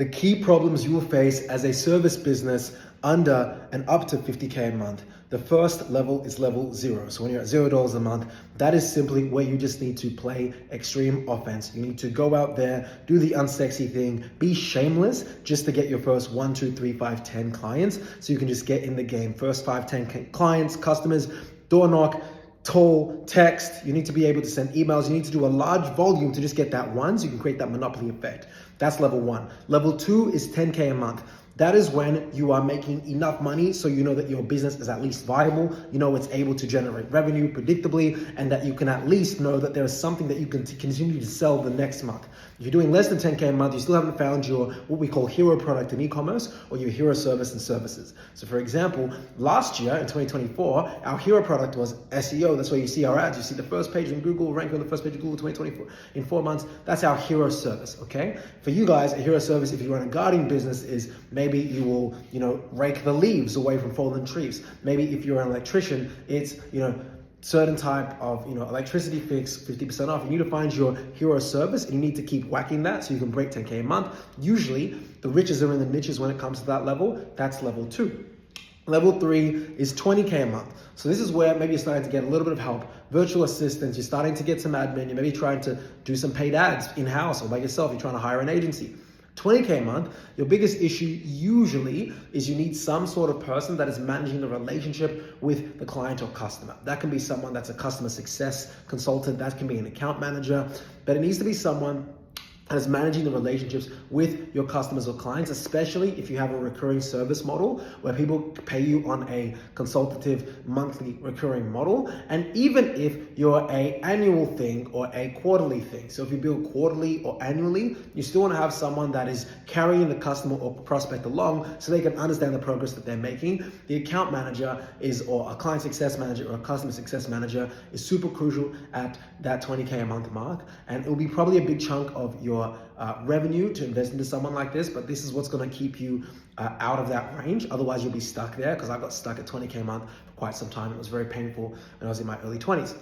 The key problems you will face as a service business under and up to 50K a month. The first level is level 0. So when you're at $0 a month, that is simply where you just need to play extreme offense. You need to go out there, do the unsexy thing, be shameless just to get your first 1, 2, 3, 5, 10 clients. So you can just get in the game. First 5, 10 clients, customers, door knock, call, text. You need to be able to send emails. You need to do a large volume to just get that one so you can create that monopoly effect. That's level 1. Level 2 is 10K a month. That is when you are making enough money so you know that your business is at least viable, you know it's able to generate revenue predictably, and that you can at least know that there is something that you can continue to sell the next month. If you're doing less than 10K a month, you still haven't found your what we call hero product in e-commerce or your hero service and services. So for example, last year in 2024, our hero product was SEO. That's where you see our ads. You see the first page in Google, rank on the first page of Google 2024 in 4 months. That's our hero service, okay? For you guys, a hero service, if you run a gardening business, is maybe you will, rake the leaves away from fallen trees. Maybe if you're an electrician, it's, certain type of, electricity fix, 50% off. You need to find your hero service and you need to keep whacking that so you can break 10K a month. Usually the riches are in the niches when it comes to that level. That's level 2. Level 3 is 20K a month. So this is where maybe you're starting to get a little bit of help. Virtual assistants, you're starting to get some admin, you're maybe trying to do some paid ads in-house or by yourself, you're trying to hire an agency. 20K a month, your biggest issue usually is you need some sort of person that is managing the relationship with the client or customer. That can be someone that's a customer success consultant, that can be an account manager, but it needs to be someone as managing the relationships with your customers or clients, especially if you have a recurring service model where people pay you on a consultative monthly recurring model. And even if you're a annual thing or a quarterly thing. So if you bill quarterly or annually, you still want to have someone that is carrying the customer or prospect along so they can understand the progress that they're making. The account manager or a client success manager or a customer success manager is super crucial at that 20K a month mark. And it will be probably a big chunk of your revenue to invest into someone like this, but this is what's going to keep you out of that range. Otherwise you'll be stuck there, because I got stuck at 20K a month for quite some time. It was very painful when I was in my early 20s.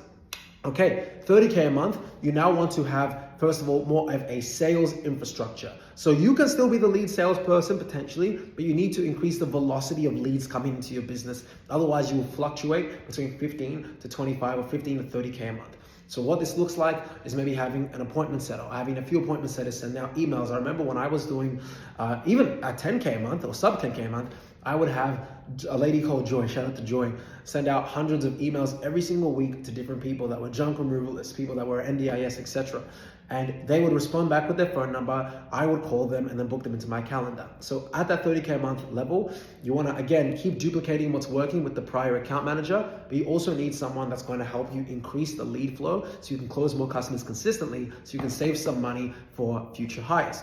Okay, 30K a month, you now want to have, first of all, more of a sales infrastructure. So you can still be the lead salesperson potentially, but you need to increase the velocity of leads coming into your business. Otherwise you will fluctuate between 15 to 25 or 15 to 30K a month. So what this looks like is maybe having an appointment setter, having a few appointment setters send out emails. I remember when I was doing, even at 10K a month or sub 10K a month, I would have a lady called Joy, shout out to Joy, send out hundreds of emails every single week to different people that were junk removalists, people that were NDIS, etc. And they would respond back with their phone number. I would call them and then book them into my calendar. So at that 30K a month level, you want to, again, keep duplicating what's working with the prior account manager, but you also need someone that's going to help you increase the lead flow so you can close more customers consistently, so you can save some money for future hires.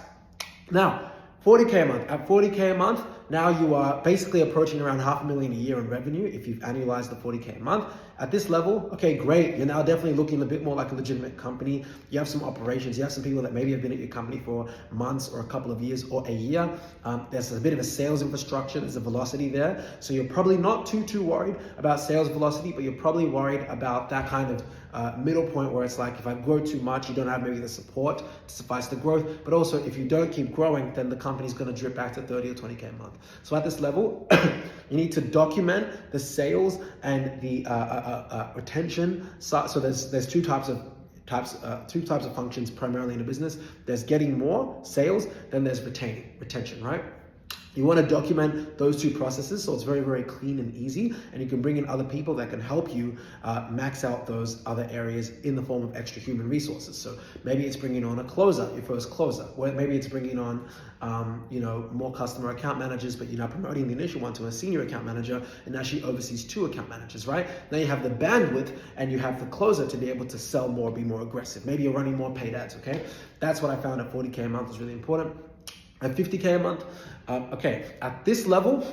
Now, 40K a month. At 40K a month, now you are basically approaching around $500,000 a year in revenue if you've annualized the 40K a month. At this level, okay, great. You're now definitely looking a bit more like a legitimate company. You have some operations. You have some people that maybe have been at your company for months or a couple of years or a year. There's a bit of a sales infrastructure. There's a velocity there. So you're probably not too worried about sales velocity, but you're probably worried about that kind of middle point where it's like, if I grow too much, you don't have maybe the support to suffice the growth. But also, if you don't keep growing, then the company's going to drip back to 30 or 20K a month. So at this level, you need to document the sales and the retention. So there's two types of functions primarily in a business. There's getting more sales, then there's retention, right? You want to document those two processes so it's very, very clean and easy, and you can bring in other people that can help you max out those other areas in the form of extra human resources. So maybe it's bringing on a closer, your first closer, or maybe it's bringing on more customer account managers, but you're now promoting the initial one to a senior account manager, and now she oversees 2 account managers, right? Now you have the bandwidth and you have the closer to be able to sell more, be more aggressive. Maybe you're running more paid ads, okay? That's what I found at 40K a month is really important. At 50K a month, okay, at this level,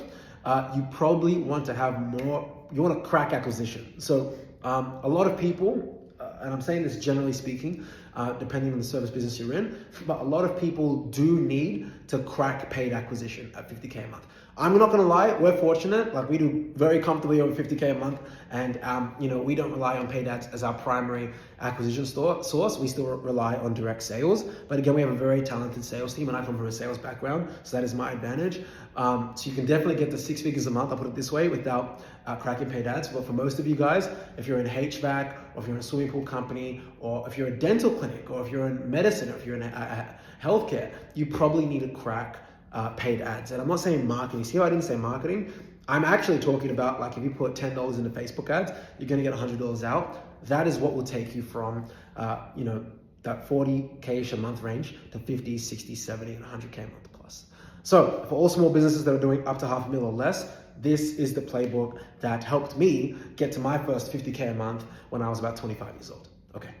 you probably want to have more, you want to crack acquisition. So a lot of people, and I'm saying this generally speaking, depending on the service business you're in, but a lot of people do need to crack paid acquisition at 50K a month. I'm not gonna lie, we're fortunate, like we do very comfortably over 50K a month, and we don't rely on paid ads as our primary acquisition source. We still rely on direct sales, but again, we have a very talented sales team, and I come from a sales background, so that is my advantage. So you can definitely get to 6 figures a month, I'll put it this way, without cracking paid ads. But for most of you guys, if you're in HVAC, or if you're in a swimming pool company, or if you're a dental clinic, or if you're in medicine, or if you're in healthcare, you probably need to crack paid ads. And I'm not saying marketing. See how I didn't say marketing? I'm actually talking about, like, if you put $10 into Facebook ads, you're gonna get $100 out. That is what will take you from that 40K-ish a month range to 50, 60, 70, and 100K a month plus. So for all small businesses that are doing up to $500,000 or less, this is the playbook that helped me get to my first 50K a month when I was about 25 years old. Okay.